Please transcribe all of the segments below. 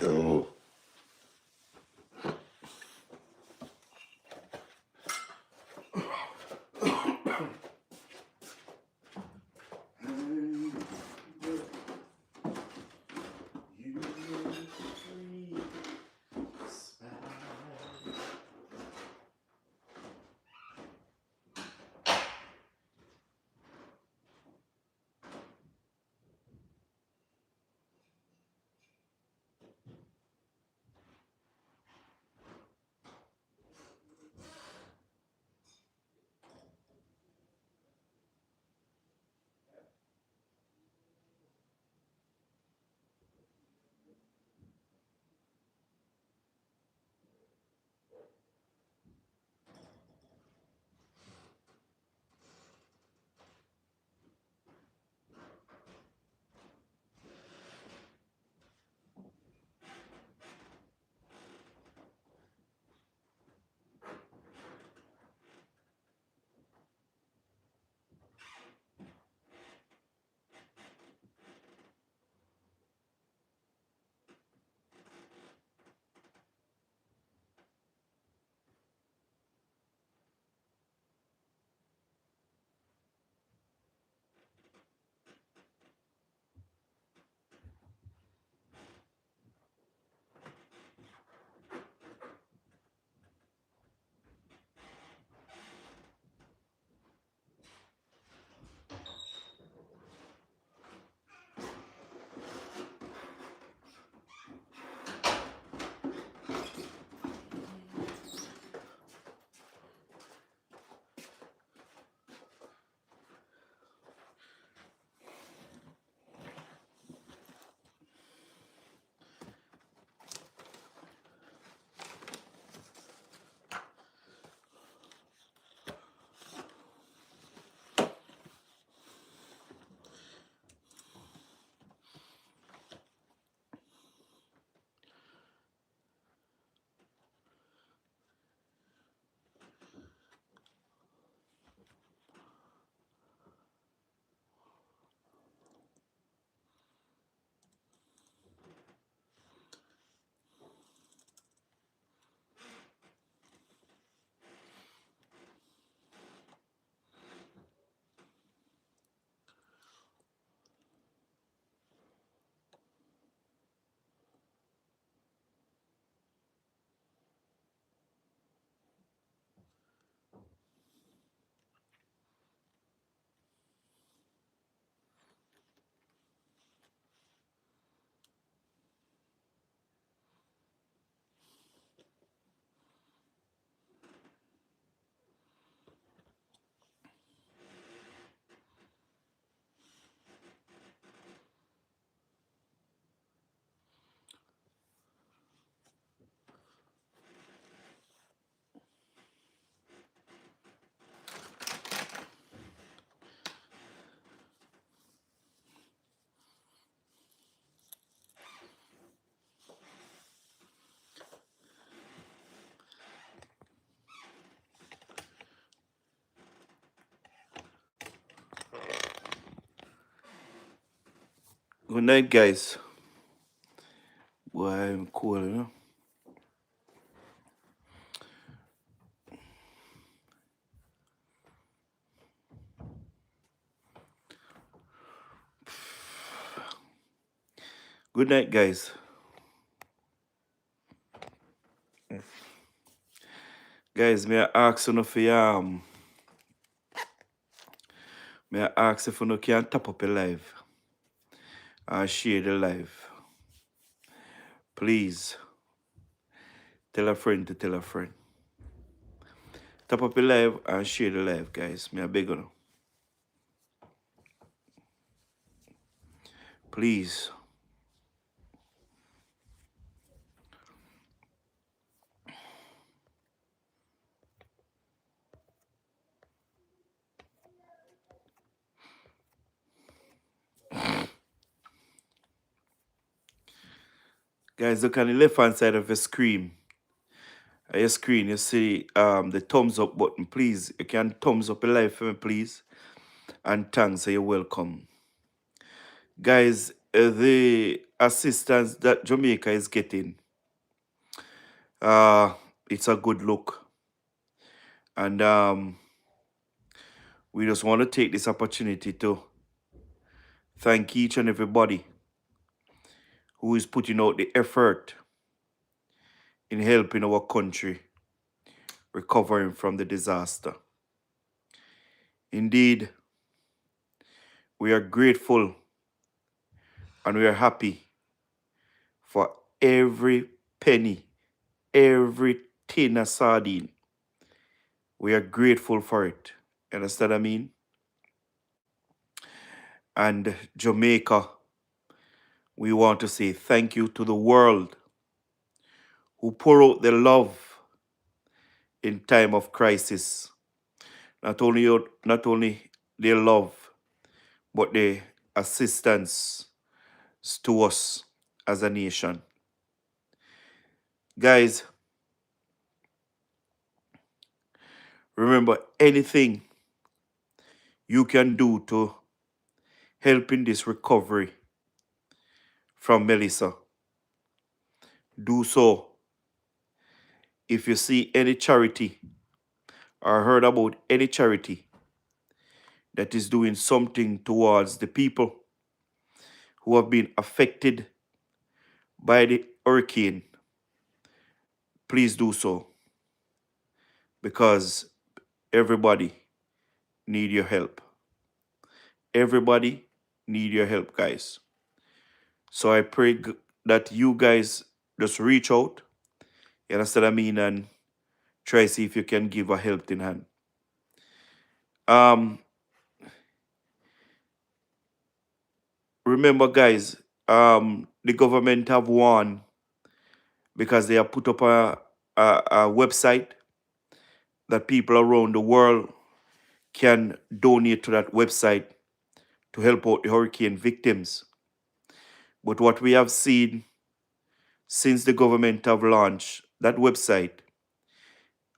Oh. Good night, guys. Boy, I'm cool, you know. Good night, guys. Guys, may I ask you if you may I ask if you can top up your live and share the live. Please tell a friend to tell a friend. Top up your live and share the live, guys. May I beg you. Please. Guys, look on the left hand side of your screen. Your screen, you see the thumbs up button. Please, you can thumbs up your live for me, please. And thanks, so you're welcome. Guys, the assistance that Jamaica is getting, uh, it's a good look. And we just want to take this opportunity to thank each and everybody who is putting out the effort in helping our country recovering from the disaster. Indeed, we are grateful and we are happy for every penny, every tin of sardine. We are grateful for it. You understand what I mean? And Jamaica, we want to say thank you to the world who pour out their love in time of crisis. Not only their love, but their assistance to us as a nation. Guys, remember anything you can do to help in this recovery from Melissa, do so. If you see any charity or heard about any charity that is doing something towards the people who have been affected by the hurricane, please do so, because everybody need your help. Everybody need your help, guys. So I pray that you guys just reach out, you understand what I mean, and try see if you can give a helping hand. Remember, guys, the government have won because they have put up a website that people around the world can donate to that website to help out the hurricane victims. But what we have seen since the government have launched that website,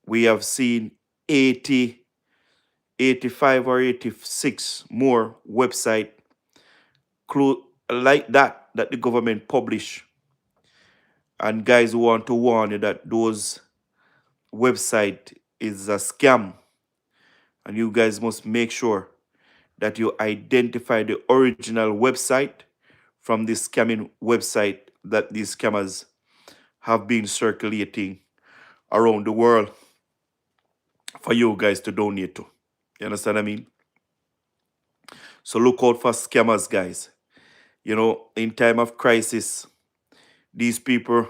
we have seen 80, 85 or 86 more website like that the government publish. And guys, want to warn you that those website is a scam. And you guys must make sure that you identify the original website from the scamming website that these scammers have been circulating around the world for you guys to donate to. You understand what I mean? So look out for scammers, guys. You know, in time of crisis, these people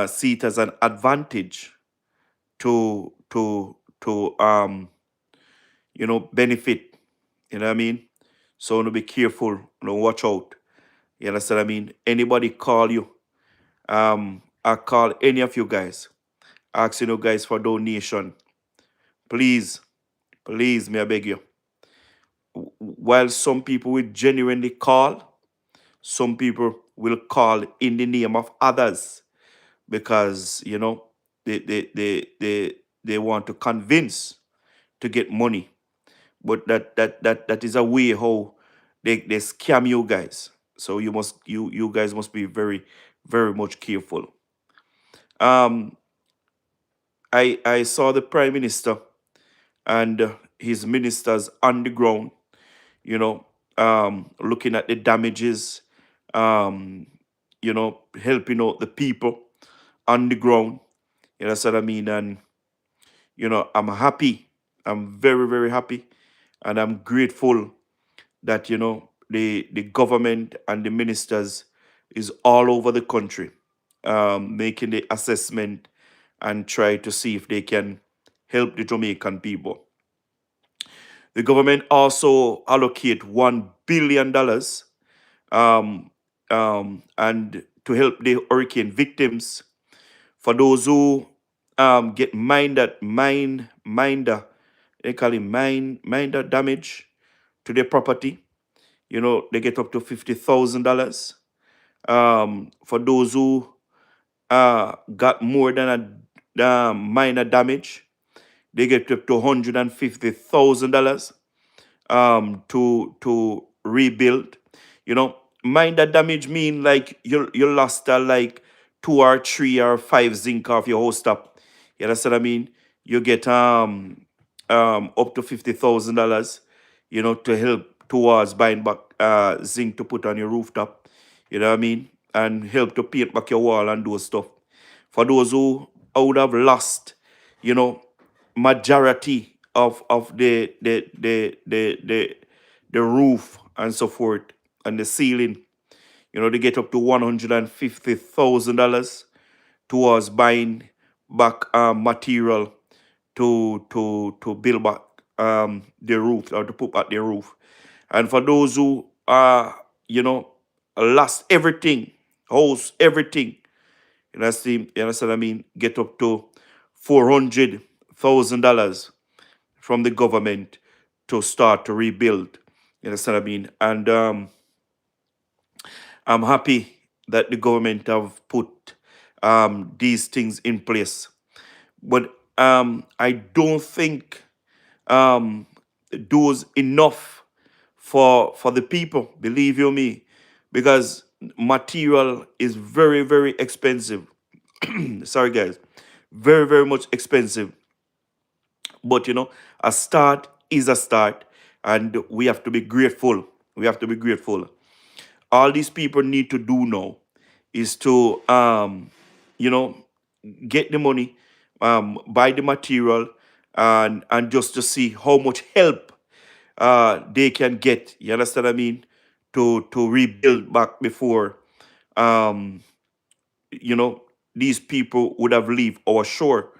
see it as an advantage to benefit. You know what I mean? So be careful, watch out. You understand what I mean? Anybody call you, I call any of you guys, asking you guys for donation. Please, please, may I beg you. While some people will genuinely call, some people will call in the name of others because they want to convince to get money. But that is a way how they scam you guys. So you guys must be very, very much careful. I saw the Prime Minister and his ministers on the ground, looking at the damages, helping out the people on the ground. You know what I mean? And I'm happy. I'm very, very happy, and I'm grateful that the government and the ministers is all over the country, making the assessment and try to see if they can help the Jamaican people. The government also allocate $1 billion, and to help the hurricane victims. For those who get minder, they call it minder damage to their property, they get up to $50,000. For those who got more than a minor damage, they get up to $150,000 to rebuild. Minor damage mean like you lost like 2 or 3 or 5 zinc off your whole stop. You understand what I mean? You get up to $50,000, to help towards buying back zinc to put on your rooftop. You know what I mean? And help to paint back your wall and do stuff. For those who would have lost, you know, majority of the roof and so forth and the ceiling, they get up to $150,000 towards buying back material to build back their roof or to put back their roof. And for those who you know lost everything, house, everything, you understand what I mean, get up to $400,000 from the government to start to rebuild. You understand what I mean? And I'm happy that the government have put these things in place. But I don't think those enough for the people. Believe you me, because material is very very expensive. Sorry guys, very very much expensive. But a start is a start, and we have to be grateful. We have to be grateful. All these people need to do now is to you know get the money, buy the material, and just to see how much help they can get. You understand what I mean? To rebuild back before um, you know these people would have leave our shore,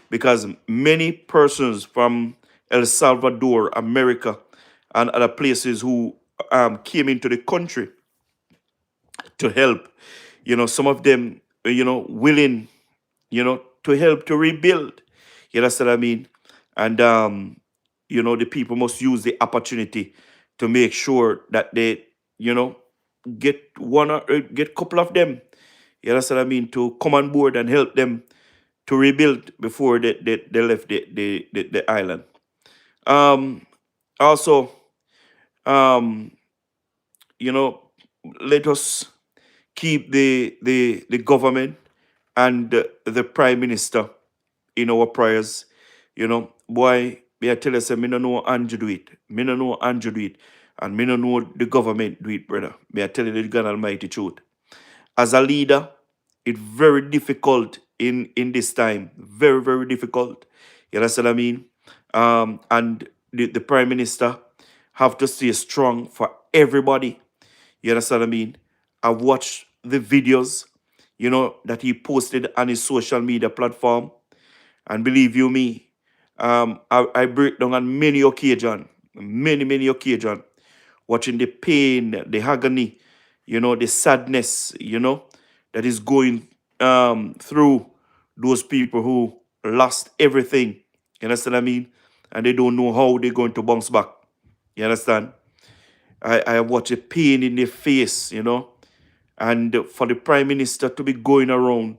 because many persons from El Salvador, America, and other places who came into the country to help. Some of them, willing, to help to rebuild. You understand what I mean? And the people must use the opportunity to make sure that they, get one or get couple of them. You understand what I mean? To come on board and help them to rebuild before they left the island. Um, Also, um, you know, let us keep the government and the prime minister in our prayers. Boy, me I tell you, say, me no know Andrew do it. Me no know Andrew do it. And me no know the government do it, brother. Me I tell you the God Almighty truth. As a leader, it's very difficult in this time. Very, very difficult. You understand what I mean? And the prime minister have to stay strong for everybody. You understand what I mean? I watched the videos, that he posted on his social media platform. And believe you me, I break down on many occasions, many, many occasions, watching the pain, the agony, the sadness, that is going through those people who lost everything. You understand what I mean? And they don't know how they're going to bounce back. You understand? I watch a pain in their face, and for the prime minister to be going around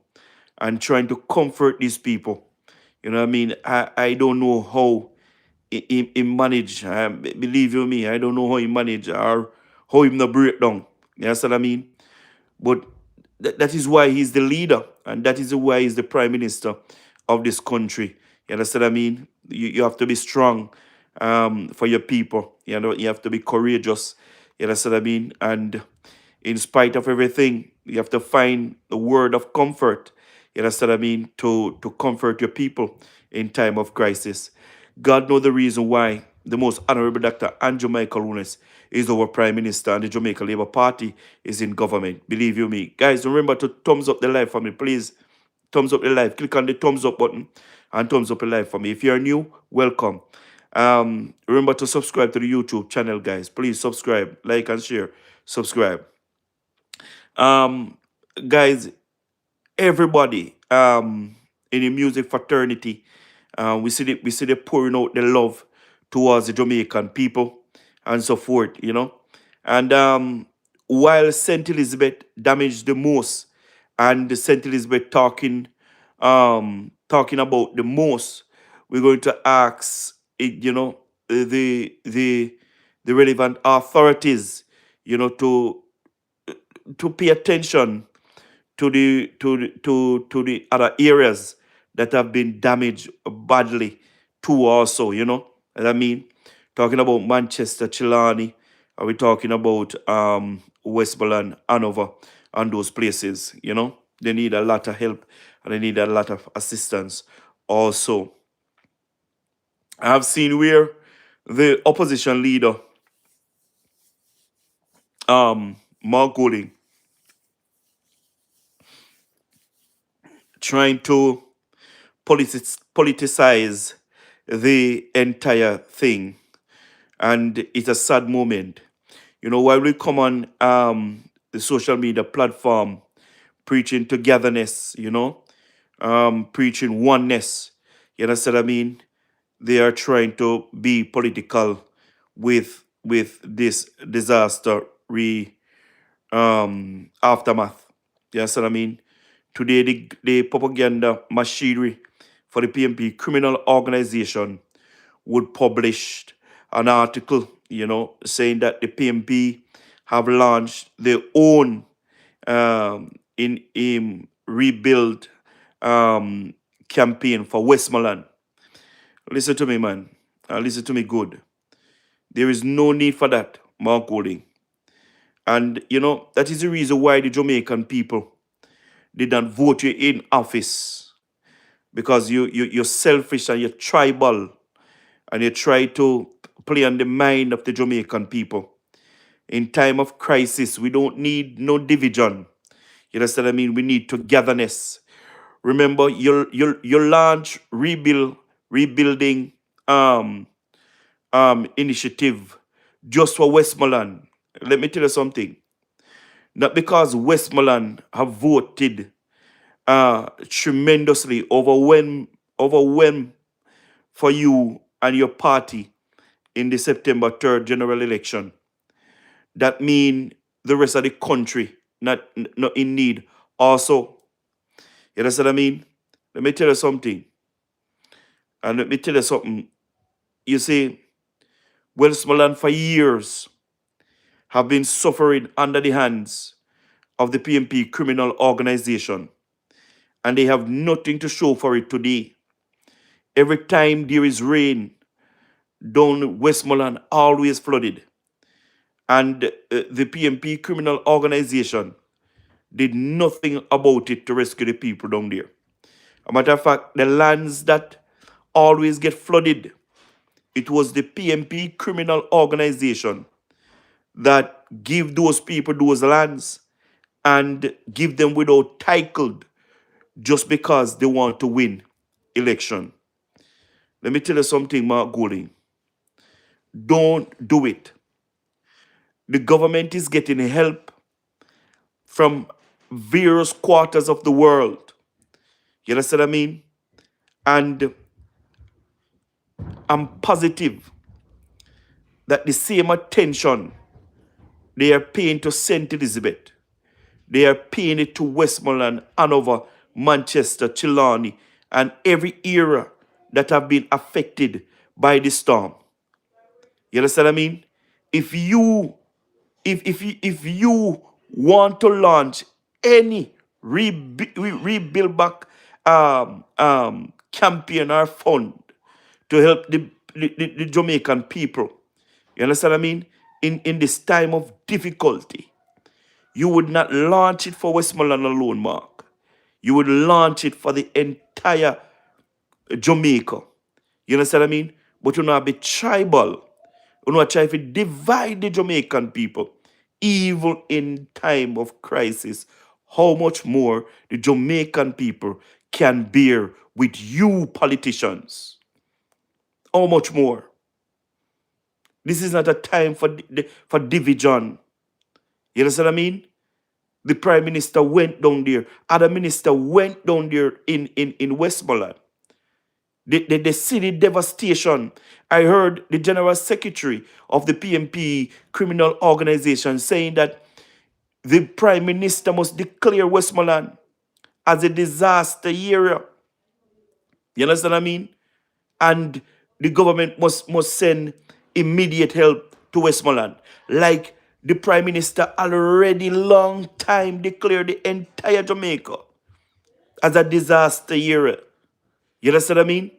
and trying to comfort these people. You know what I mean? I don't know how he manage. Believe you me, I don't know how he manage or how him not break down. You understand what I mean? But that is why he's the leader, and that is why he's the prime minister of this country. You understand what I mean? You have to be strong for your people. You have to be courageous. You understand what I mean? And in spite of everything, you have to find the word of comfort. You understand what I mean? To comfort your people in time of crisis. God knows the reason why the most honorable Dr. Andrew Michael Lunes is our prime minister and the Jamaica Labour Party is in government. Believe you me. Guys, remember to thumbs up the live for me, please. Thumbs up the live. Click on the thumbs up button and thumbs up the live for me. If you're new, welcome. Remember to subscribe to the YouTube channel, guys. Please subscribe, like and share. Subscribe. Um, Guys, everybody in the music fraternity, we see the pouring out the love towards the Jamaican people and so forth, And while Saint Elizabeth damaged the most, and the Saint Elizabeth talking about the most, we're going to ask it, the relevant authorities, to to pay attention to the other areas that have been damaged badly too also, you know what I mean? Talking about Manchester, Chilani, are we talking about Westmoreland, Hanover, and those places, you know? They need a lot of help and they need a lot of assistance also. I have seen where the opposition leader, Mark Golding, trying to politicize the entire thing. And it's a sad moment. You know, while we come on the social media platform preaching togetherness, you know, preaching oneness, you understand what I mean? They are trying to be political with this disaster aftermath. You understand what I mean? Today, the propaganda machinery for the PMP criminal organization would publish an article, you know, saying that the PMP have launched their own in rebuild campaign for Westmoreland. Listen to me, man. Listen to me good. There is no need for that, Mark Golding. And, you know, that is the reason why the Jamaican people did not vote you in office. Because you're selfish and you're tribal. And you try to play on the mind of the Jamaican people. In time of crisis, we don't need no division. You understand what I mean? We need togetherness. Remember, your launch rebuilding initiative just for Westmoreland. Let me tell you something. Not because Westmoreland have voted tremendously, overwhelmed for you and your party in the September 3rd general election. That mean the rest of the country not in need also. You understand what I mean? Let me tell you something. And let me tell you something. You see, Westmoreland for years have been suffering under the hands of the PMP criminal organization. And they have nothing to show for it today. Every time there is rain, down Westmoreland always flooded. And the PMP criminal organization did nothing about it to rescue the people down there. A matter of fact, the lands that always get flooded, it was the PMP criminal organization that give those people those lands and give them without title just because they want to win election. Let me tell you something, Mark Golding. Don't do it. The government is getting help from various quarters of the world. You understand what I mean? And I'm positive that the same attention they are paying to St. Elizabeth, they are paying it to Westmoreland, Hanover, Manchester, Chilani, and every area that have been affected by the storm. You understand what I mean? If you want to launch any rebuild back campaign or fund to help the Jamaican people, you understand what I mean? In this time of difficulty, you would not launch it for Westmoreland alone, Mark. You would launch it for the entire Jamaica. You understand what I mean? But you not be tribal. You not try to divide the Jamaican people. Even in time of crisis, how much more the Jamaican people can bear with you politicians? How much more? This is not a time for division. You understand what I mean? The Prime Minister went down there. Other minister went down there in Westmoreland. They see the devastation. I heard the General Secretary of the PMP criminal organization saying that the Prime Minister must declare Westmoreland as a disaster area. You understand what I mean? And the government must send immediate help to Westmoreland. Like The Prime Minister already long time declared the entire Jamaica as a disaster area. You understand what I mean?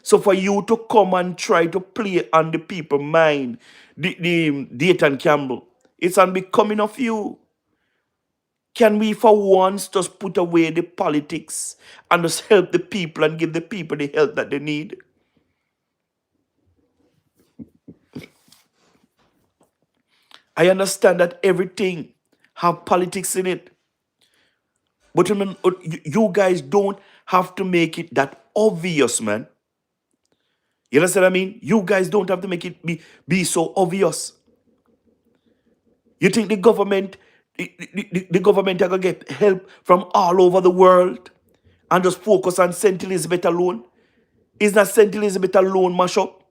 So for you to come and try to play on the people mind, the Dayton Campbell, it's unbecoming of you. Can we for once just put away the politics and just help the people and give the people the help that they need? I understand that everything have politics in it. But you guys don't have to make it that obvious, man. You understand what I mean? You guys don't have to make it be so obvious. You think the government, the government are gonna get help from all over the world and just focus on St. Elizabeth alone? Is that St. Elizabeth alone mash up?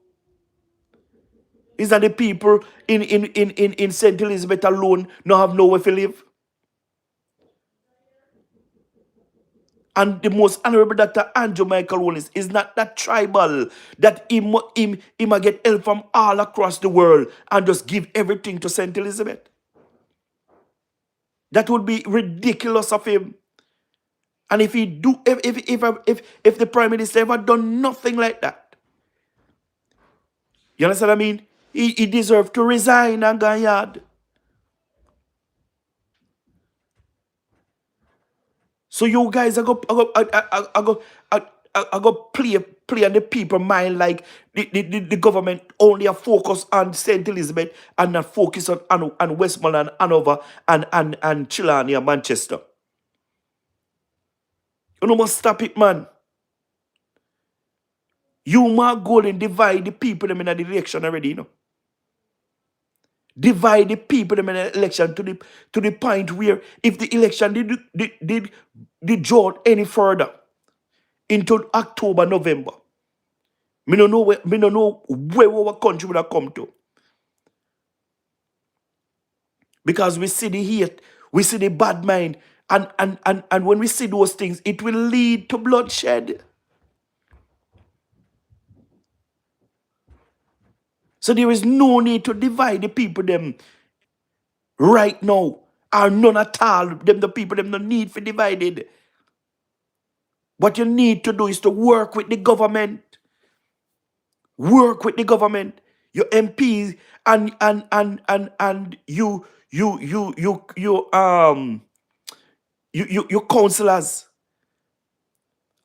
Is that the people in St. Elizabeth alone not have nowhere to live? And the most honorable Dr. Andrew Michael Wallace is not that tribal that him a get help from all across the world and just give everything to St. Elizabeth. That would be ridiculous of him. And if he do, if the Prime Minister ever done nothing like that, you understand what I mean? He deserves to resign and go yard. So you guys are go play on the people mind like the government only are focus on St. Elizabeth and not focus on Westmoreland, Hanover, and Chilani and Manchester. You must stop it, man. You might go and divide the people them in the election already, you know. Divide the people them in the election to the point where if the election did draw any further into October, November, me don't know where our country would have come to. Because we see the hate, we see the bad mind, and when we see those things, it will lead to bloodshed. So there is no need to divide the people them right now, or none at all. Them the people them no need for divided. What you need to do is to work with the government. Work with the government, your MPs and your councillors.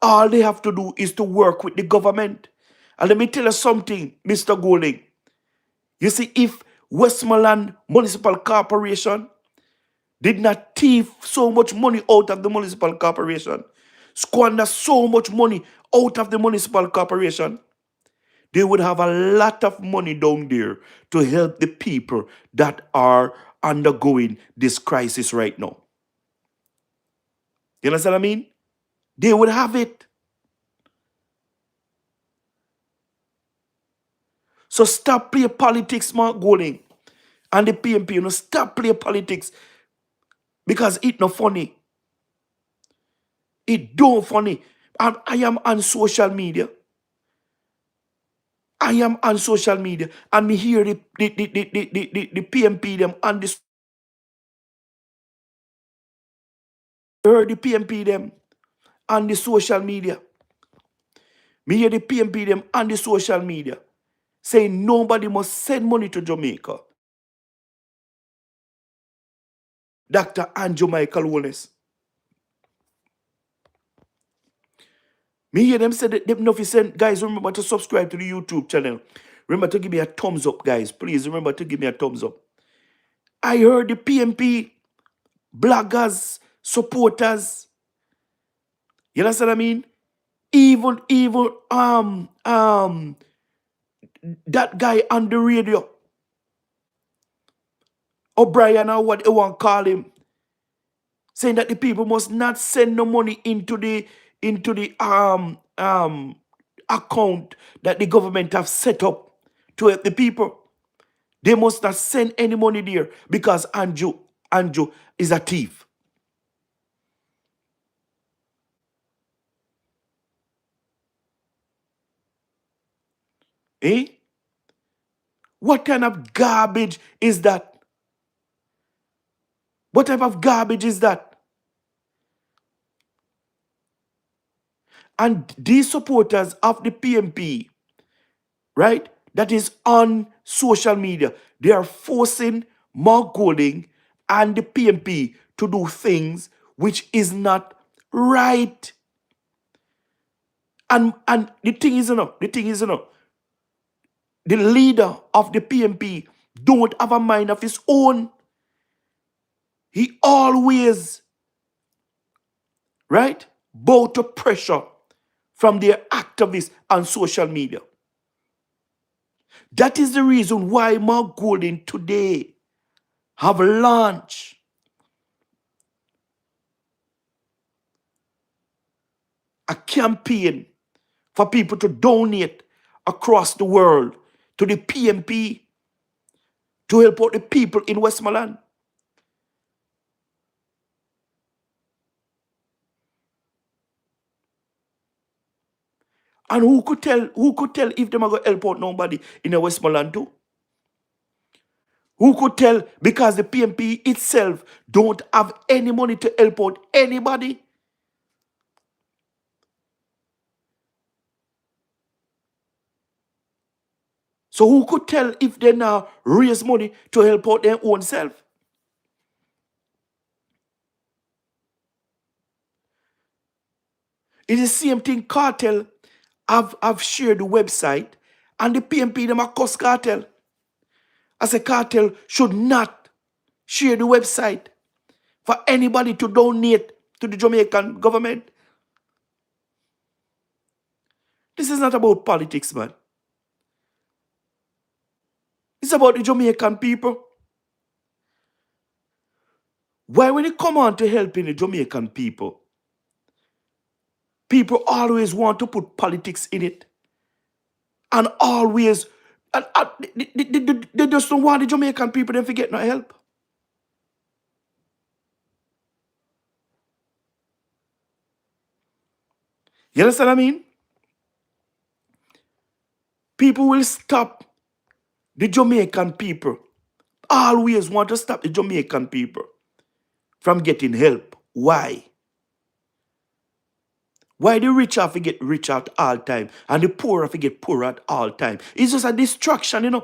All they have to do is to work with the government. And let me tell you something, Mr. Golding. You see, if Westmoreland Municipal Corporation did not thief so much money out of the municipal corporation, squander so much money out of the municipal corporation, they would have a lot of money down there to help the people that are undergoing this crisis right now. You understand what I mean? They would have it. So stop playing politics, Mark Golding. And the PMP, stop playing politics. Because it not funny. It don't funny. And I am on social media. I am on social media. And me hear the PMP them on this. Heard the PMP them on the social media. Me hear the PMP them on the social media saying nobody must send money to Jamaica. Dr. Andrew Michael Wallace. Me hear them say that they know if you send, guys, remember to subscribe to the YouTube channel. Remember to give me a thumbs up, guys. Please remember to give me a thumbs up. I heard the PMP bloggers, supporters. You understand what I mean? Even that guy on the radio, O'Brien or what you want to call him, saying that the people must not send no money into the account that the government have set up to help the people. They must not send any money there because Andrew is a thief. Eh? What kind of garbage is that? What type of garbage is that? And these supporters of the PMP, right, that is on social media, they are forcing Mark Golding and the PMP to do things which is not right. And the thing is, the leader of the PMP don't have a mind of his own. He always, right, bow to pressure from their activists on social media. That is the reason why Mark Golding today have launched a campaign for people to donate across the world to the PMP to help out the people in Westmoreland. And who could tell if them are going to help out nobody in the Westmoreland too? Who could tell? Because the PMP itself don't have any money to help out anybody. So who could tell if they now raise money to help out their own self? It's the same thing Cartel have shared the website and the PMP them a cuss Cartel. As a Cartel should not share the website for anybody to donate to the Jamaican government. This is not about politics, man. It's about the Jamaican people. Why when it come on to helping the Jamaican people, people always want to put politics in it. And always, they just don't want the Jamaican people to get no help. You understand what I mean? People will stop the Jamaican people. Always want to stop the Jamaican people from getting help. Why? Why the rich have to get rich at all time and the poor have to get poor at all time? It's just a distraction,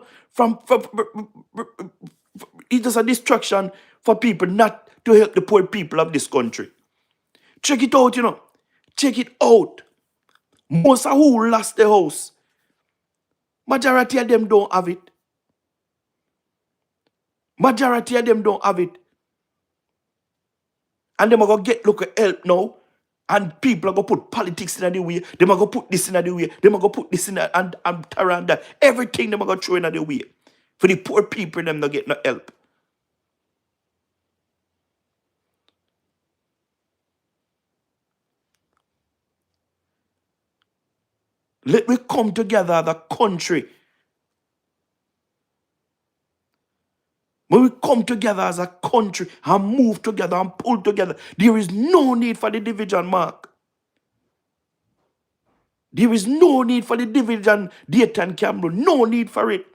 it's just a distraction for people not to help the poor people of this country. Check it out, Check it out. Most of who lost their house, majority of them don't have it. Majority of them don't have it. And them are going to get look at help now. And people are going to put politics in the way. Them are going to put this in the way. Them are going to put this in the, and around that. Everything them are going to throw in the way. For the poor people, them not get no help. Let me come together as a country. When we come together as a country and move together and pull together, there is no need for the division, Mark. There is no need for the division, Date and Campbell. No need for it.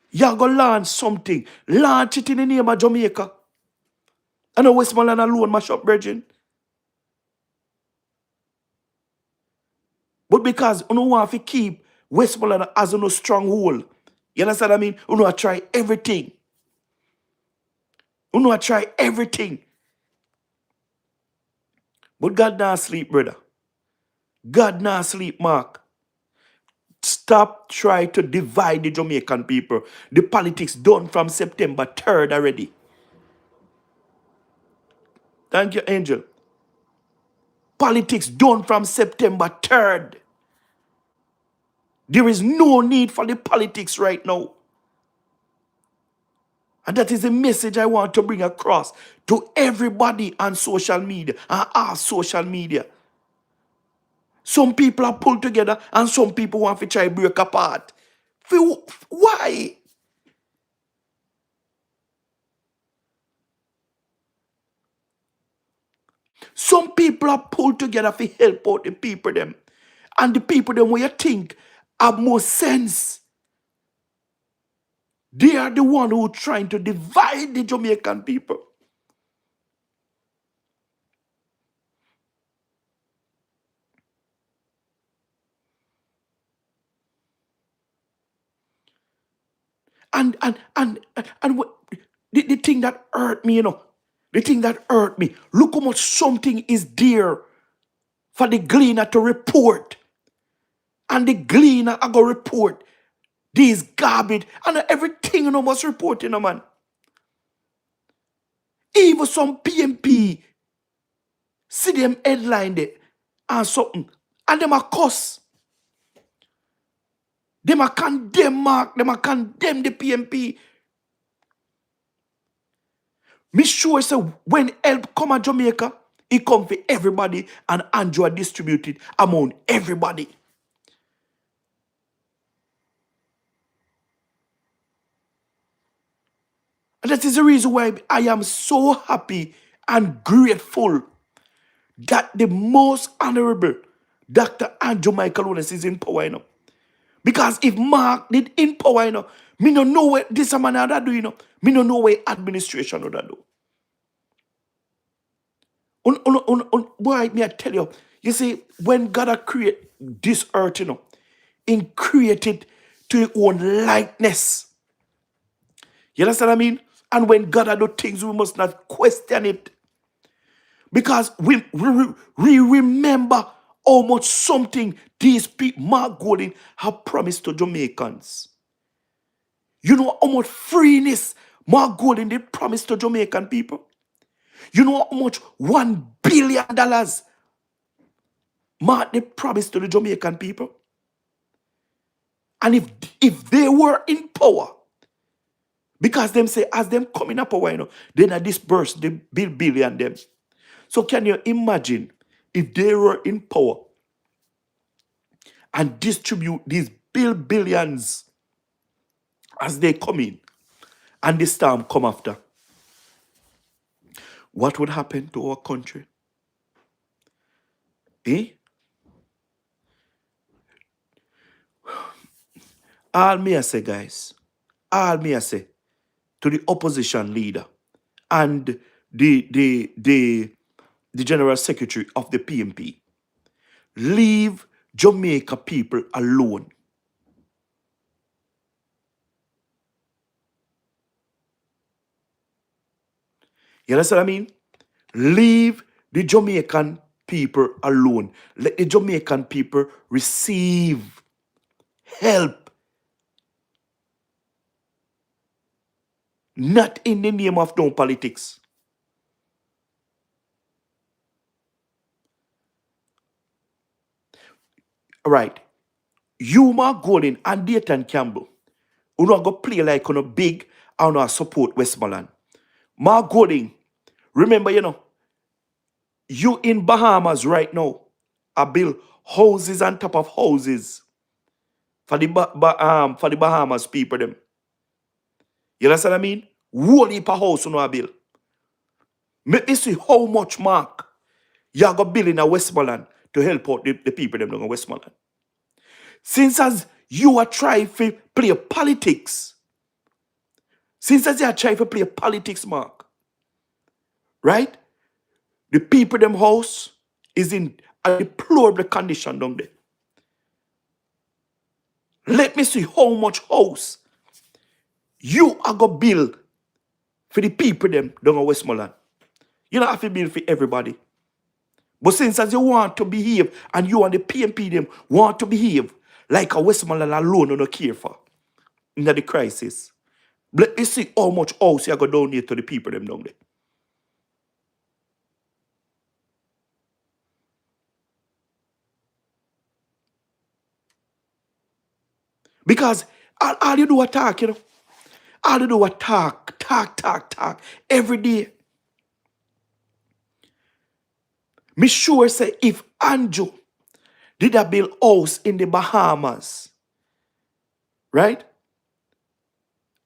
You're going to launch something. Launch it in the name of Jamaica. And the Westmoreland alone mash up, Virgin. But because you don't want to keep Westmoreland as a stronghold, you understand what I mean? You know, try everything. You know, try everything. But God not sleep, brother. God not sleep, Mark. Stop trying to divide the Jamaican people. The politics done from September 3rd already. Thank you, Angel. Politics done from September 3rd. There is no need for the politics right now. And that is the message I want to bring across to everybody on social media and our social media. Some people are pulled together and some people want to try to break apart. Why? Some people are pulled together to help out the people them. And the people them where you think have more sense They are the one who trying to divide the Jamaican people. And the thing that hurt me, the thing that hurt me, look how much something is there for the gleaner to report. And the gleaner I go report these garbage and everything must report, man. Even some PMP see them headline there and something. And them a cuss. Them a condemn Mark. Them a condemn the PMP. Me sure say when help come at Jamaica, it come for everybody and Andrew distributed among everybody. And that is the reason why I am so happy and grateful that the most honorable Dr. Andrew Michael Wallace is in power, Because if Mark did in power, me no know what this man that do, Me no know what administration would do. Boy, me I tell you, you see, when God create this earth, He created to His own likeness. You understand what I mean? And when God do things, we must not question it. Because we remember how much something these people, Mark Golding, have promised to Jamaicans. You know how much freeness Mark Golding did promise to Jamaican people? You know how much $1 billion Mark did promise to the Jamaican people? And if they were in power, because them say as them coming up power, then I disperse the billion them. So can you imagine if they were in power and distribute these billions as they come in and the storm come after? What would happen to our country? All me I say, guys, all me I say to the opposition leader and the general secretary of the PMP, leave Jamaica people alone. You understand what I mean? Leave the Jamaican people alone. Let the Jamaican people receive help. Not in the name of no politics. All right. You, Mark Golden and Dayton Campbell, who not go play like on a big and not support Westmoreland. Mark Golden, remember, you in Bahamas right now, I build houses on top of houses for the for the Bahamas people them. You understand what I mean? Whole heap of house on a bill. Make me see how much Mark you are going to build in a Westmoreland to help out the people them in Westmoreland. Since as you are trying to play politics, since as you are trying to play politics, Mark, right? The people them house is in a deplorable condition down there. Let me see how much house you are going to build for the people them down in Westmoreland. You don't have to build for everybody. But since as you want to behave and you and the PMP them want to behave like a Westmoreland alone you don't care for in the crisis, let me see how much house you are going to donate to the people them down there. Because all you do is talk, All you do is talk every day. Me sure say if Andrew did a build house in the Bahamas, right?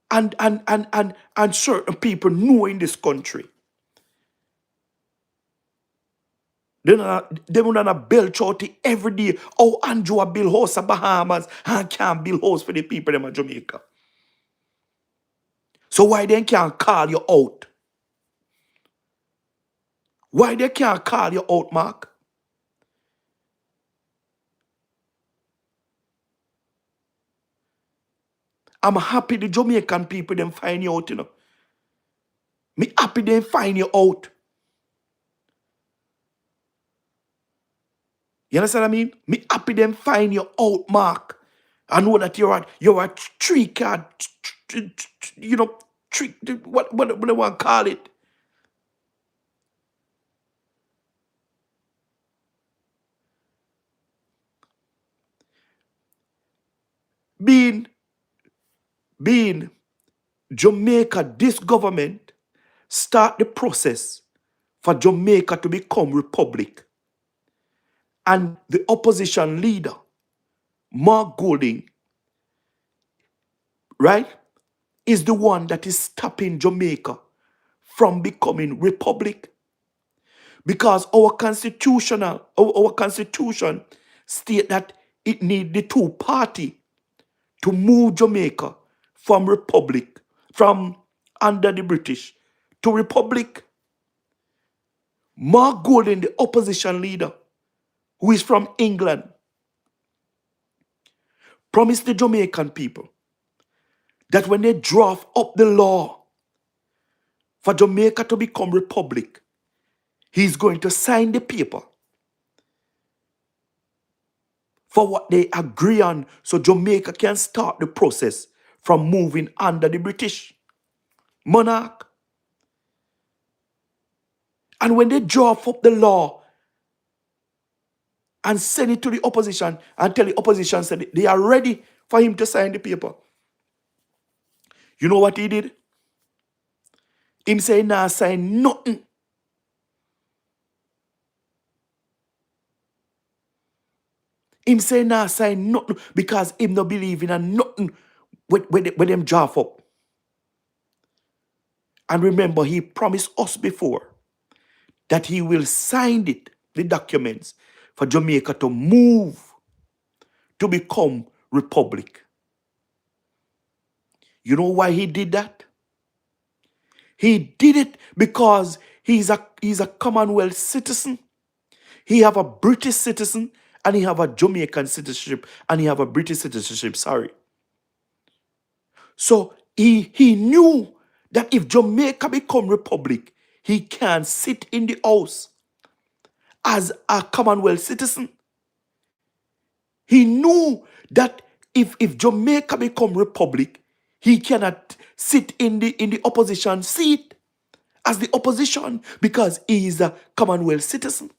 And certain people know in this country, they would not build out every day. Oh, Andrew a build house in Bahamas and can't build house for the people in Jamaica. So why they can't call you out? Why they can't call you out, Mark? I'm happy the Jamaican people them find you out, you know. Me happy they find you out. You understand what I mean? Me happy them find you out, Mark. I know that you're a tree card, you know, tree, what they want to call it. Being, being Jamaica, this government start the process for Jamaica to become republic. And the opposition leader, Mark Golding, right, is the one that is stopping Jamaica from becoming republic. Because our constitution state that it need the two party to move Jamaica from republic, from under the British to republic. Mark Golding, the opposition leader, who is from England, promised the Jamaican people that when they draft up the law for Jamaica to become republic, he's going to sign the paper for what they agree on so Jamaica can start the process from moving under the British monarch. And when they draft up the law and send it to the opposition and tell the opposition that they are ready for him to sign the paper, you know what he did? Him say, nah, sign nothing. Him say, nah, sign nothing because him no believe in a nothing when them draft up. And remember, he promised us before that he will sign it, the documents, for Jamaica to move to become republic. You know why he did that? He did it because he's a Commonwealth citizen. He have a British citizen and he have a Jamaican citizenship and he have a British citizenship, sorry. So he knew that if Jamaica become republic, he can sit in the house as a Commonwealth citizen. He knew that if Jamaica become republic, he cannot sit in the opposition seat as the opposition because he is a Commonwealth citizen.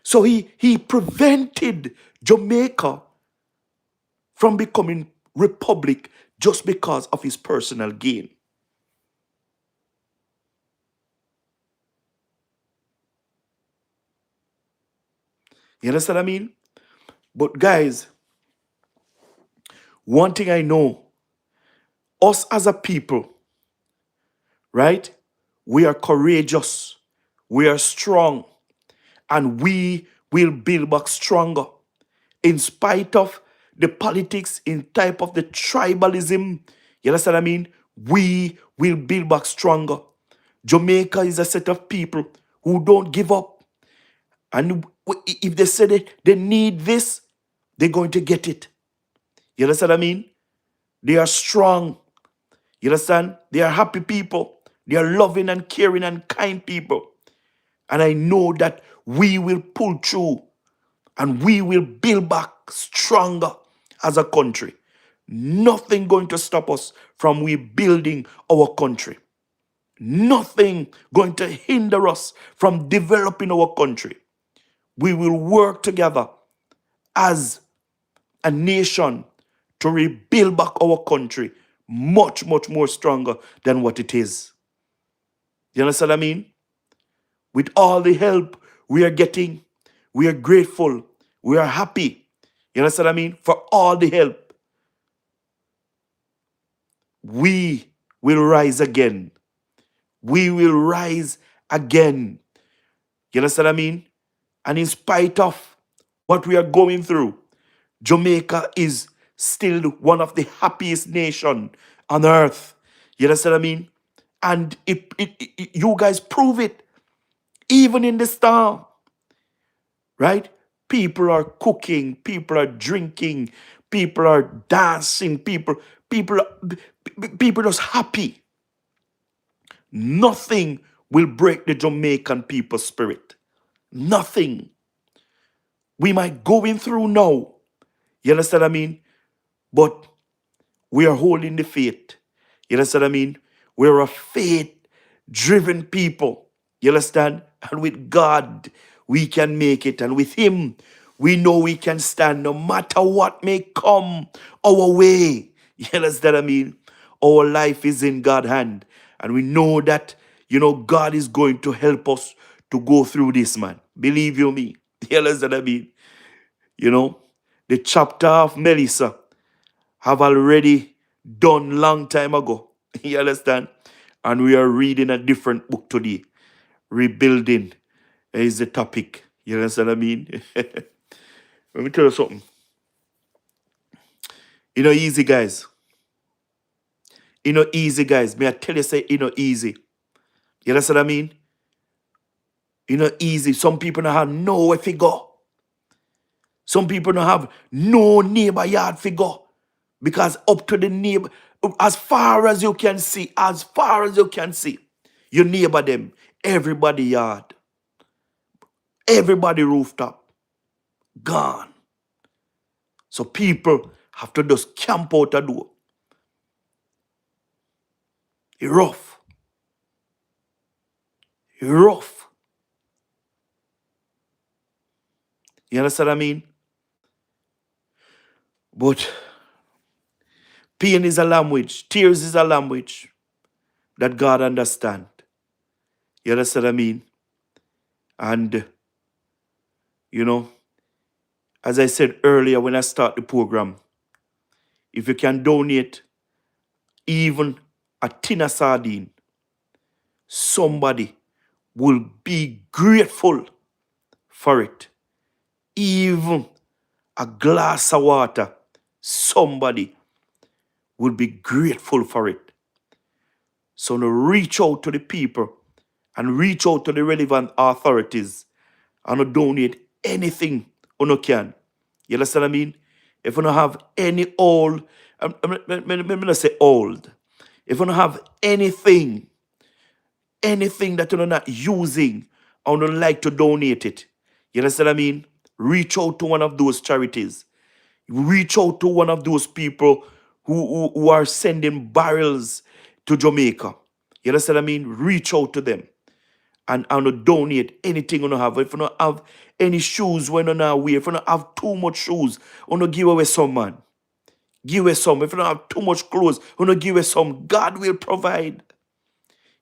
So he prevented Jamaica from becoming republic just because of his personal gain. You understand what I mean? But guys, one thing I know, us as a people, right? We are courageous, we are strong, and we will build back stronger in spite of the politics, in type of the tribalism. You understand what I mean? We will build back stronger. Jamaica is a set of people who don't give up. And if they say they need this, they're going to get it. You understand what I mean? They are strong. You understand? They are happy people. They are loving and caring and kind people. And I know that we will pull through and we will build back stronger as a country. Nothing going to stop us from rebuilding our country. Nothing going to hinder us from developing our country. We will work together as a nation to rebuild back our country much, much more stronger than what it is. You understand what I mean? With all the help we are getting, we are grateful, we are happy. You understand what I mean? For all the help, we will rise again. We will rise again. You understand what I mean? And in spite of what we are going through, Jamaica is still one of the happiest nations on earth. You understand what I mean? And you guys prove it, even in the storm, right? People are cooking, people are drinking, people are dancing, people just happy. Nothing will break the Jamaican people's spirit. Nothing. We might going through now. You understand what I mean? But we are holding the faith. You understand what I mean? We're a faith-driven people. You understand? And with God, we can make it. And with Him, we know we can stand no matter what may come our way. You understand what I mean? Our life is in God's hand. And we know that, God is going to help us to go through this, man. Believe you me. You understand what I mean? You know, the chapter of Melissa have already done long time ago. You understand? And we are reading a different book today. Rebuilding is the topic. You understand what I mean? Let me tell you something. Easy, guys. Easy, guys. May I tell you, say, easy. You understand what I mean? Easy. Some people don't have nowhere to go. Some people don't have no neighbor yard to go. Because up to the neighbor, as far as you can see, your neighbor them, everybody yard, everybody rooftop, gone. So people have to just camp out a door. It's rough. It's rough. You understand what I mean? But pain is a language. Tears is a language that God understands. You understand what I mean? And, as I said earlier when I start the program, if you can donate even a tin of sardine, somebody will be grateful for it. Even a glass of water, somebody will be grateful for it. So now reach out to the people and reach out to the relevant authorities and donate anything you can. You understand what I mean? If you don't have any old, I'm not say old. If you don't have anything that you're not using and would like to donate it, you understand what I mean? Reach out to one of those charities. Reach out to one of those people who are sending barrels to Jamaica. You understand what I mean? Reach out to them and donate anything you don't have. If you don't have any shoes when you not wear, if you don't have too much shoes, you give away some, man. Give away some. If you don't have too much clothes, you give away some. God will provide.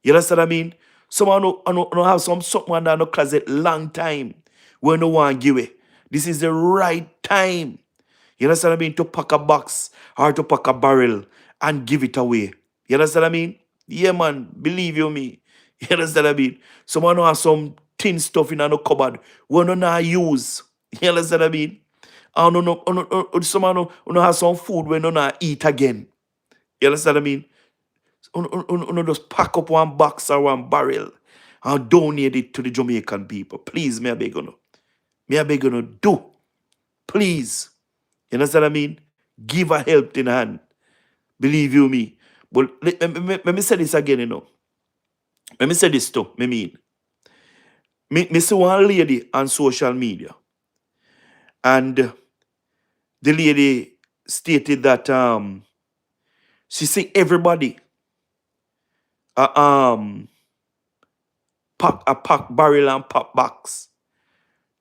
You understand what I mean? Someone who have something under the closet long time when no one give it. This is the right time. You understand what I mean? To pack a box or to pack a barrel and give it away. You understand what I mean? Yeah, man. Believe you me. You understand what I mean? Someone who has some tin stuff in the cupboard when you not use. You understand what I mean? And someone who has some food when you not eat again. You understand what I mean? Just pack up one box or one barrel and donate it to the Jamaican people. Please, may I beg you. May I beg you do. Please. You understand what I mean? Give a helping hand. Believe you me. But let me say this again, Let me say this too, me see one lady on social media. And the lady stated that she see everybody pack barrel and pack box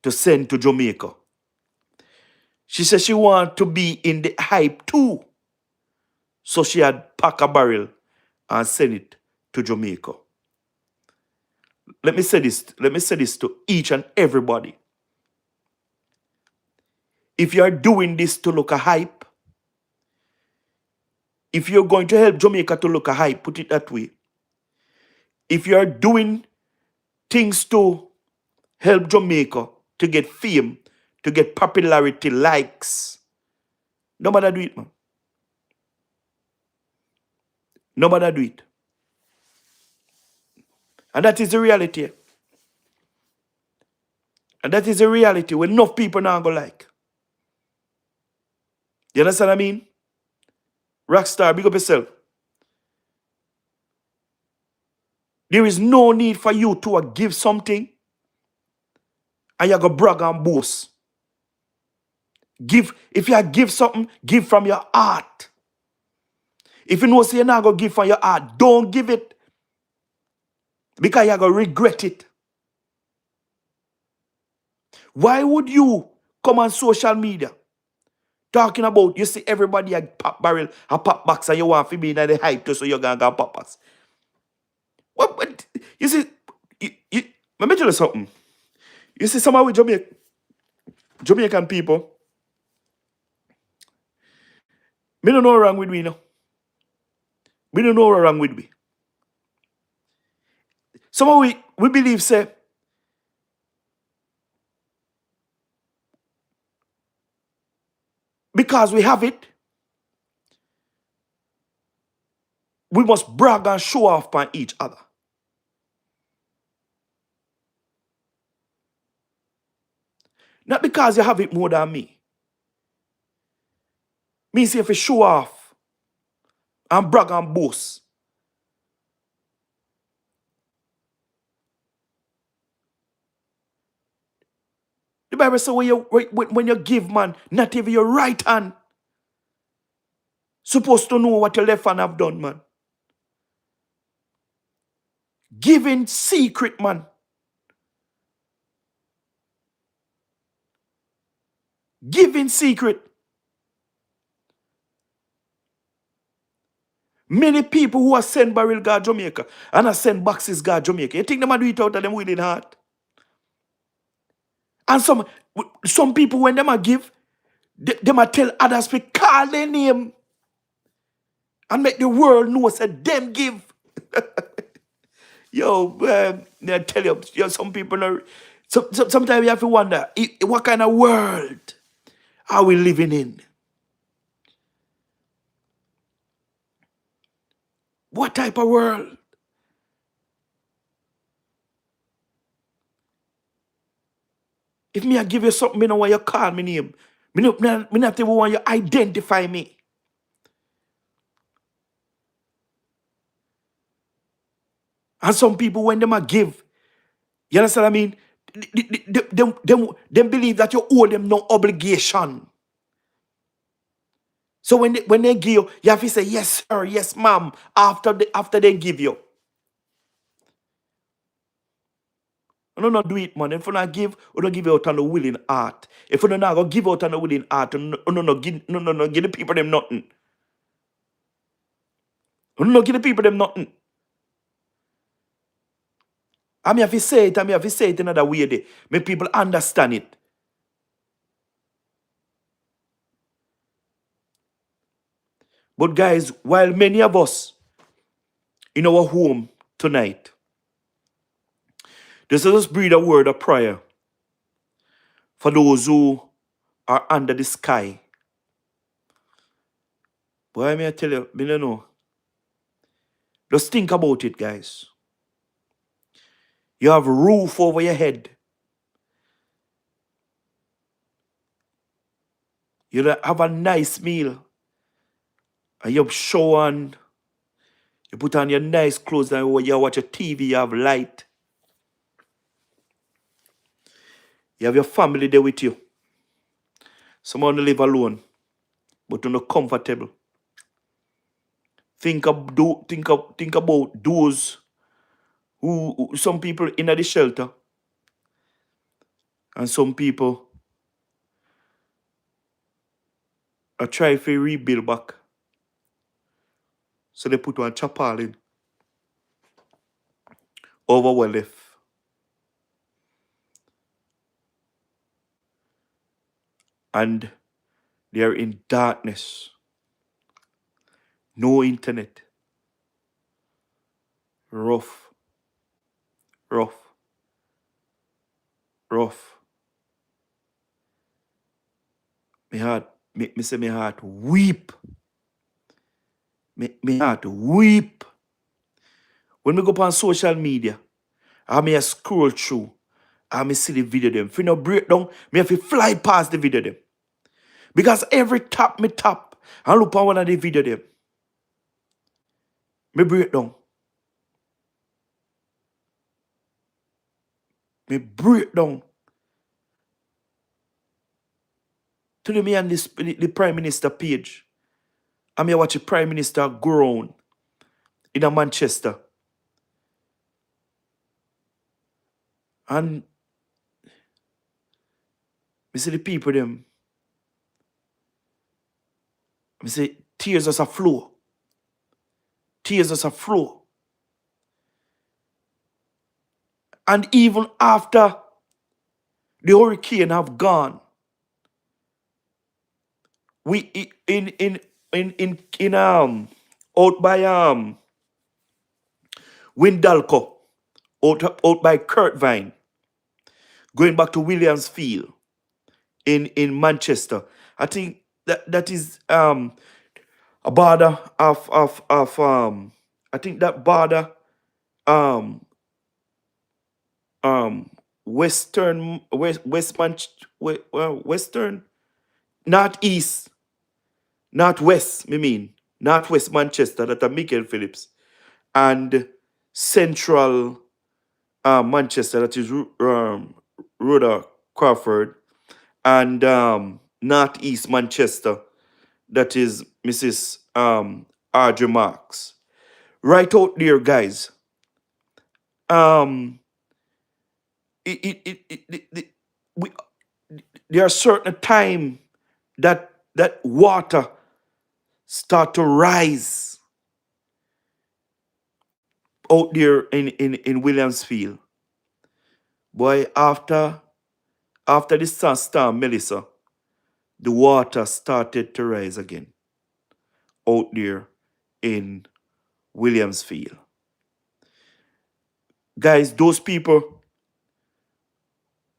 to send to Jamaica. She said she want to be in the hype too. So she had pack a barrel and send it to Jamaica. Let me say this to each and everybody. If you are doing this to look a hype, if you're going to help Jamaica to look a hype, put it that way. If you are doing things to help Jamaica to get fame, to get popularity, likes, no matter do it, man. Nobody do it. And that is the reality. And that is the reality when enough people now go like. You understand what I mean? Rockstar, big up yourself. There is no need for you to give something and you go brag and boast. If you give something, give from your heart. If you know say you're not going to give from your heart, don't give it. Because you're going to regret it. Why would you come on social media talking about, you see everybody a pop barrel, a pop box, and you want to be in the hype too, so you're going to go pop us. What? You see, let me tell you something. You see, some of the Jamaican people, me don't know what's wrong with me, no. We don't know what's wrong with me. Some of we believe, say, because we have it, we must brag and show off on each other. Not because you have it more than me. Me say if you show off and brag and boast. The Bible says when you give, man, not even your right hand supposed to know what your left hand have done, man. Giving secret, man. Giving secret. Many people who are sent barrel God Jamaica and are sent boxes God Jamaica. You think they might do it out of them willing heart? And some people, when they might give, they might tell others to call their name and make the world know that them give. Yo, I tell you, some people are. Sometimes you have to wonder, what kind of world are we living in? What type of world? If me I give you something, me know why you call me name. Me not even want you identify me. And some people, when them a give, you understand what I mean? Them believe that you owe them no obligation. So when they give you, you have to say, yes, sir, yes, ma'am, after they give you. No, not do it, man. If you not give, you don't give out on the willing heart. If you not go give out on the willing heart, give the people them nothing. No, give the people them nothing. I mean, if you say it another way, there, make people understand it. But guys, while many of us in our home tonight, this is just breathe a word of prayer for those who are under the sky. Boy, I may tell you, I don't know. Just think about it, guys. You have a roof over your head. You have a nice meal. And you shower and you put on your nice clothes and you watch a TV, you have light. You have your family there with you. Someone live alone, but you're not comfortable. Think about those who some people in the shelter and some people are trying to rebuild back. So they put one chapel in over what left. And they are in darkness. No internet. Rough. My heart, me say my heart weep. Me heart weep. When me go up on social media, I me a scroll through, I me see the video them. If you no break down, me have to fly past the video them. Because every tap me tap, I look on one of the video them. Me break down. Me break down. Today me and the Prime Minister page. I me watch the Prime Minister go around in a Manchester. And me see the people them. Me see tears just a flow. Tears just a flow. And even after the hurricane have gone, we in out by Windalco, out by Kurtvine, going back to Williamsfield in Manchester. I think that is a border of I think that border um western western northeast northwest northwest Manchester, that are Michael Phillips, and central Manchester, that is Rhoda Crawford, and northeast Manchester, that is Mrs. Audrey Marks. Right out there, guys. Um, we, there are certain time that water start to rise out there in Williamsfield. Boy, after this storm, Melissa, the water started to rise again out there in Williamsfield. Guys, those people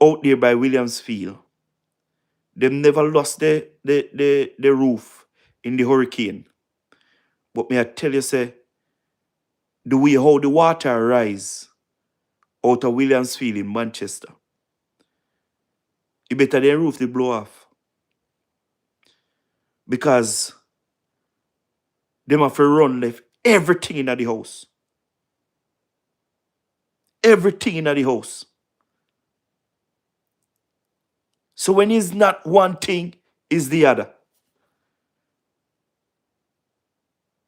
out there by Williamsfield, they never lost the roof in the hurricane. But may I tell you, say, the way how the water rise out of Williamsfield in Manchester, it better than roof they blow off. Because them have to run left everything in the house. Everything in the house. So when it's not one thing, it's the other.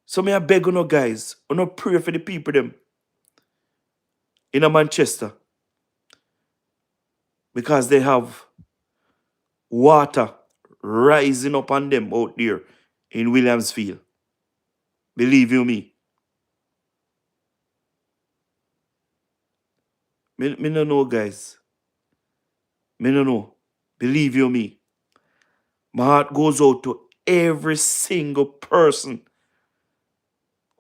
So may I beg you, guys, you pray for the people them in a Manchester, because they have water rising up on them out there in Williamsfield. Believe you me. Me no know, guys. Me no know. Believe you me. My heart goes out to every single person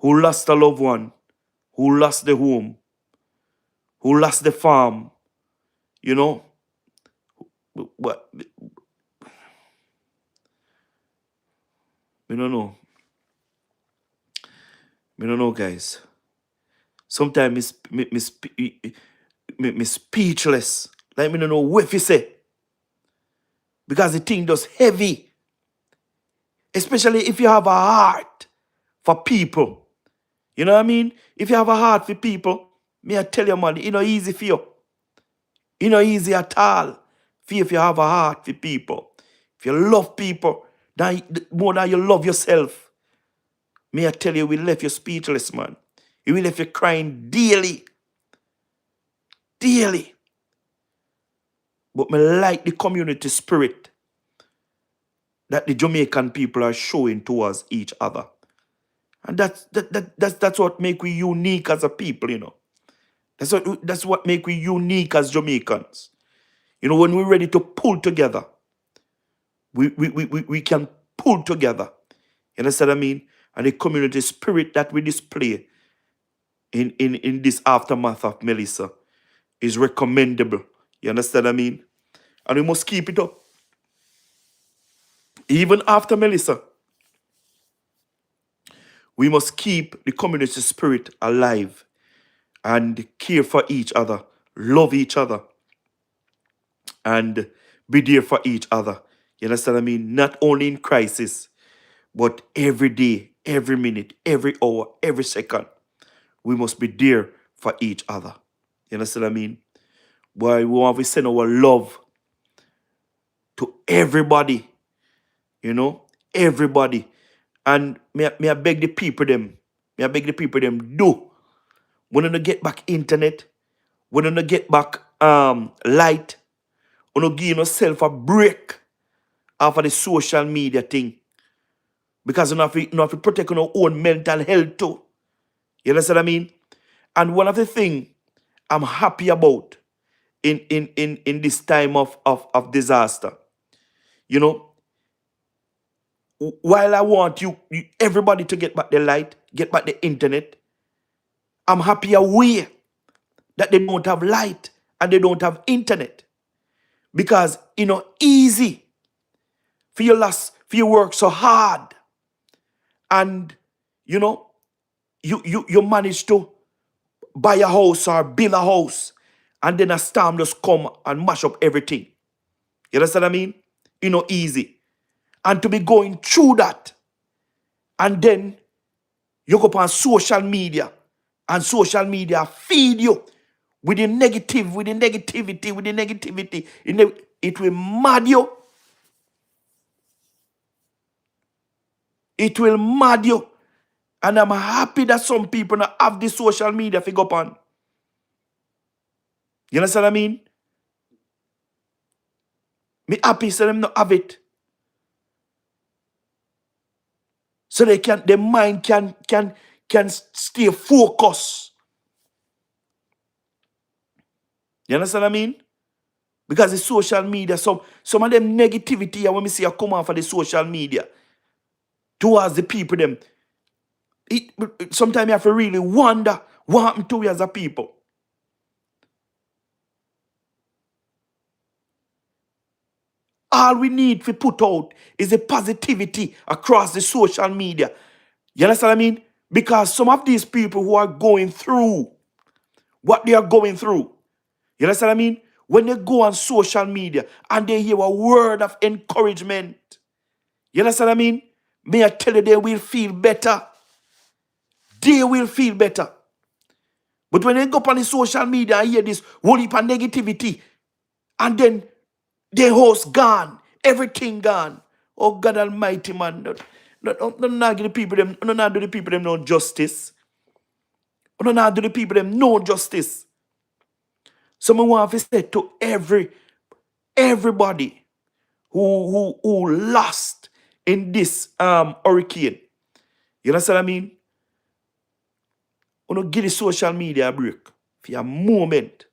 who lost a loved one, who lost the home, who lost the farm, you know. But me no know. Me no know, guys. Sometimes me speechless. Like me no know what to say. Because the thing does heavy. Especially if you have a heart for people. You know what I mean? If you have a heart for people, me I tell you, man, it's not easy for you. It's not easy at all for you if you have a heart for people. If you love people more than you love yourself, me I tell you, we left you speechless, man. You will left you crying daily. Daily. But me like the community spirit that the Jamaican people are showing towards each other. And that's what make we unique as a people, you know. That's what make we unique as Jamaicans. You know, when we're ready to pull together, we can pull together. You understand what I mean? And the community spirit that we display in this aftermath of Melissa is recommendable. You understand what I mean? And we must keep it up. Even after Melissa, We must keep the community spirit alive and care for each other, love each other, and be there for each other. You understand what I mean? Not only in crisis, but every day, every minute, every hour, every second, we must be there for each other. You understand what I mean? Boy, we want to send our love to everybody, everybody. And may I beg the people them, do. When you get back internet, when you get back light, when you give yourself a break after the social media thing. Because you have to protect your own mental health too. You understand what I mean? And one of the things I'm happy about in this time of disaster, you know, while I want everybody to get back the light, get back the internet, I'm happy aware that they don't have light and they don't have internet. Because, easy for you work so hard and, you manage to buy a house or build a house and then a storm just come and mash up everything. You understand what I mean? Easy. And to be going through that and then you go up on social media and social media feed you with the negativity. It will mad you. It will mad you. And I'm happy that some people now have the social media figure upon. You understand what I mean? Me happy so them not have it. So their mind can stay focused. You understand what I mean? Because the social media, some of them negativity when we see a come off of the social media towards the people them. Sometimes you have to really wonder what happened to you as a people. All we need to put out is the positivity across the social media. You understand what I mean? Because some of these people who are going through what they are going through, you understand what I mean? When they go on social media and they hear a word of encouragement, you understand what I mean? May I tell you, they will feel better. They will feel better. But when they go up on the social media and hear this whole heap of negativity, and then their host gone, everything gone. Oh God Almighty, man! Not give the people them, not do the people them no justice. Not do the people them no justice. So I want to say to everybody who lost in this hurricane. You understand what I mean? You give the social media a break for a moment.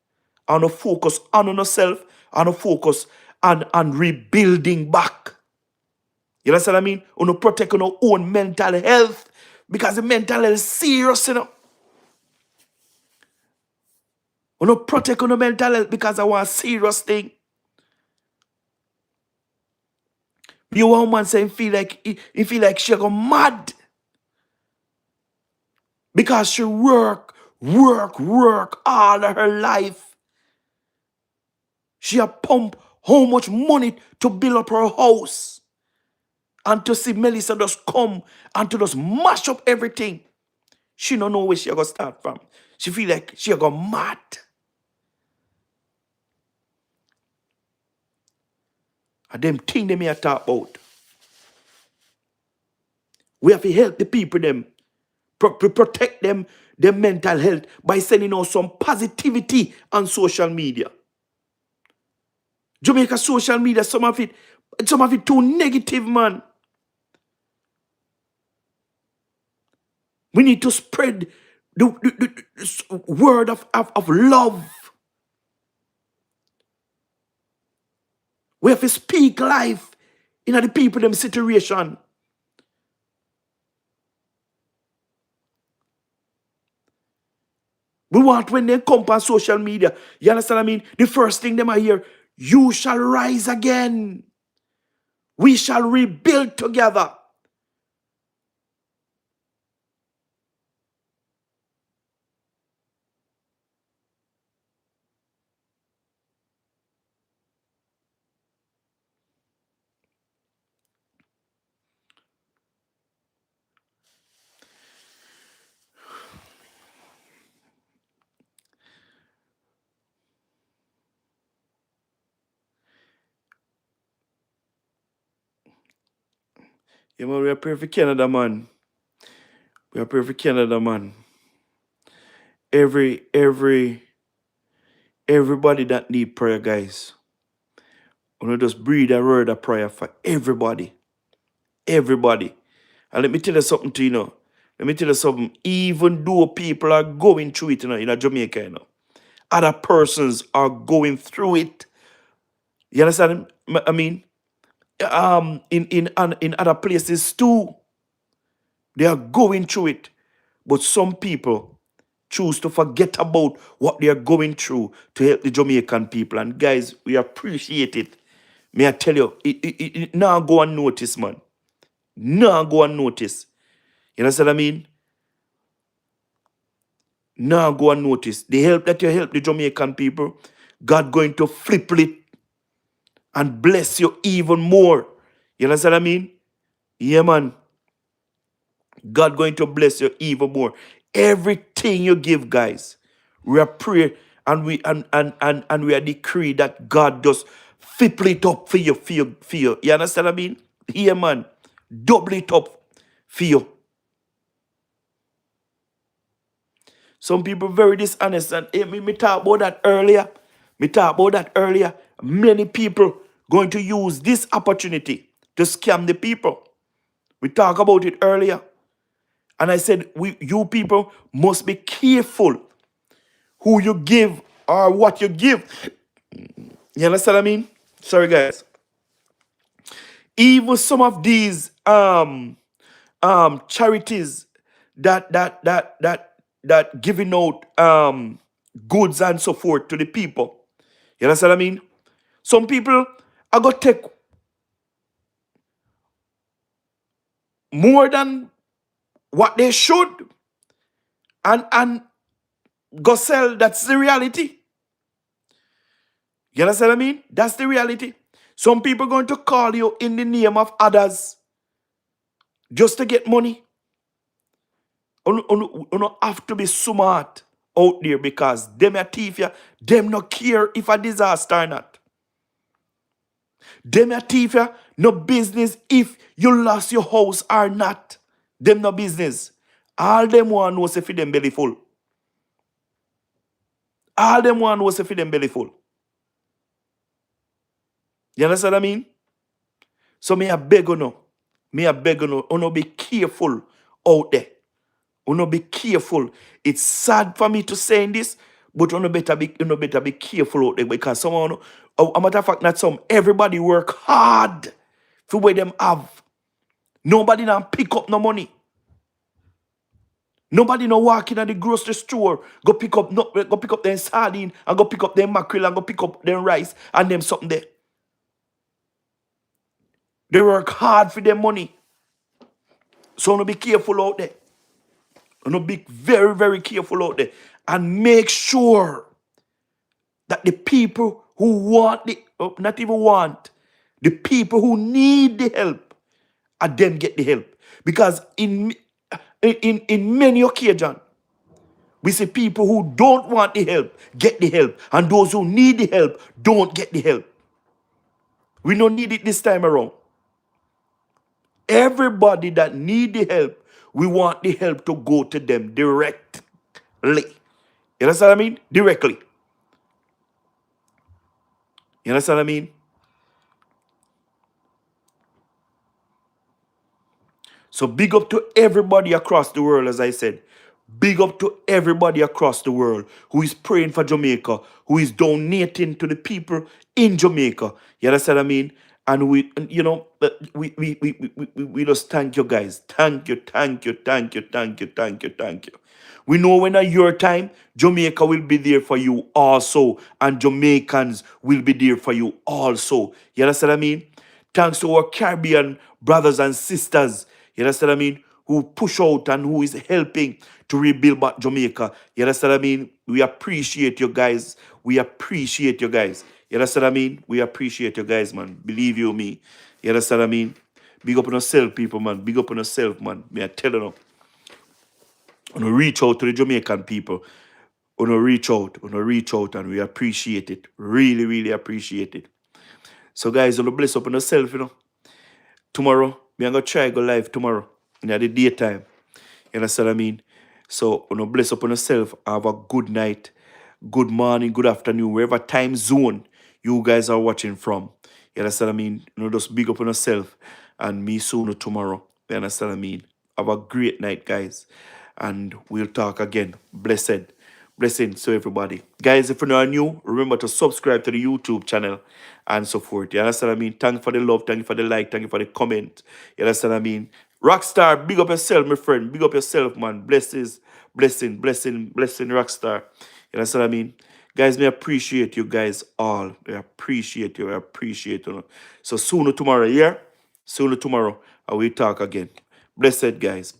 And focus on yourself and focus on rebuilding back. You understand what I mean? You protect your own mental health because the mental health is serious, You protect your mental health because I want a serious thing. You want man saying feel like she go mad. Because she work all of her life. She a pump how much money to build up her house. And to see Melissa just come and to just mash up everything. She don't know where she gonna start from. She feel like she go mad. And them thing they may talk about. We have to help the people them. Protect them, their mental health by sending out some positivity on social media. Jamaica social media, some of it too negative, man. We need to spread the word of love. We have to speak life in the people them situation. We want when they come on social media, you understand what I mean? The first thing them I hear, you shall rise again. We shall rebuild together. Yeah, man, we are praying for Canada, man. We are praying for Canada, man. Everybody that need prayer, guys. I'm gonna just breathe a word of prayer for everybody. Everybody. And let me tell you something to you know. Let me tell you something. Even though people are going through it, in Jamaica, other persons are going through it. You understand? I mean, in other places too, they are going through it. But some people choose to forget about what they are going through to help the Jamaican people. And guys, we appreciate it. May I tell you, it now go unnoticed, man. Now go unnoticed. You understand what I mean? Now go unnoticed. The help that you help the Jamaican people, God going to flip it and bless you even more. You understand what I mean? Yeah, man. God going to bless you even more. Everything you give, guys, we are praying and we are decree that God just flip it up for you, for you, for you. You understand what I mean? Yeah, man. Double it up for you. Some people very dishonest and me talk about that earlier. Me talk about that earlier. Many people going to use this opportunity to scam the people. We talked about it earlier. And I said, you people must be careful who you give or what you give. You understand what I mean? Sorry, guys. Even some of these charities that giving out goods and so forth to the people. You understand what I mean? Some people are gonna take more than what they should and go sell. That's the reality. You understand what I mean? That's the reality. Some people going to call you in the name of others just to get money. You don't have to be smart out there because them a thief ya. Them no care if a disaster or not. Them a thief ya, no business if you lost your house or not. Them no business. All them want know say for them belly full. All them want know say for them belly full. You understand what I mean? So me a beg you no. Me a beg you no be careful out there. Uno be careful. It's sad for me to say this, but uno better be careful out there because someone, a matter of fact, not some, everybody work hard for what them have. Nobody now pick up no money. Nobody no walk in at the grocery store, go pick up them sardine and go pick up them mackerel and go pick up them rice and them something there. They work hard for their money. So uno be careful out there. Uno be very, very careful out there. And make sure that the people who want not even want, the people who need the help, and them get the help. Because in many occasions, we see people who don't want the help get the help, and those who need the help don't get the help. We don't need it this time around. Everybody that need the help, we want the help to go to them directly. You understand what I mean? Directly. You understand what I mean? So big up to everybody across the world, as I said. Big up to everybody across the world who is praying for Jamaica, who is donating to the people in Jamaica. You understand what I mean? And we just thank you guys. Thank you, thank you, thank you, thank you, thank you, thank you. We know when at your time, Jamaica will be there for you also, and Jamaicans will be there for you also. You understand what I mean? Thanks to our Caribbean brothers and sisters, you understand what I mean, who push out and who is helping to rebuild back Jamaica. You understand what I mean? We appreciate you guys. We appreciate you guys. You understand what I mean? We appreciate you guys, man. Believe you me. You understand what I mean? Big up on yourself, people, man. Big up on yourself, man. Me I tell you now. Wanna reach out to the Jamaican people. Wanna reach out, and we appreciate it. Really, really appreciate it. So guys, wanna bless up on yourself, Tomorrow, Me I'm gonna try go live tomorrow in the daytime. You understand what I mean? So, bless up on yourself. Have a good night, good morning, good afternoon, wherever time zone you guys are watching from. You understand what I mean? Just big up on yourself and me sooner tomorrow. You understand what I mean? Have a great night, guys. And we'll talk again. Blessed. Blessings to everybody. Guys, if you are new, remember to subscribe to the YouTube channel and so forth. You understand what I mean? Thank you for the love, thank you for the like, thank you for the comment. You understand what I mean? Rockstar, big up yourself, my friend. Big up yourself, man. Blessings, blessing, Rockstar. You understand what I mean? Guys, me appreciate you guys all. I appreciate you. I appreciate you. So sooner tomorrow, yeah? Sooner tomorrow, I will talk again. Blessed, guys.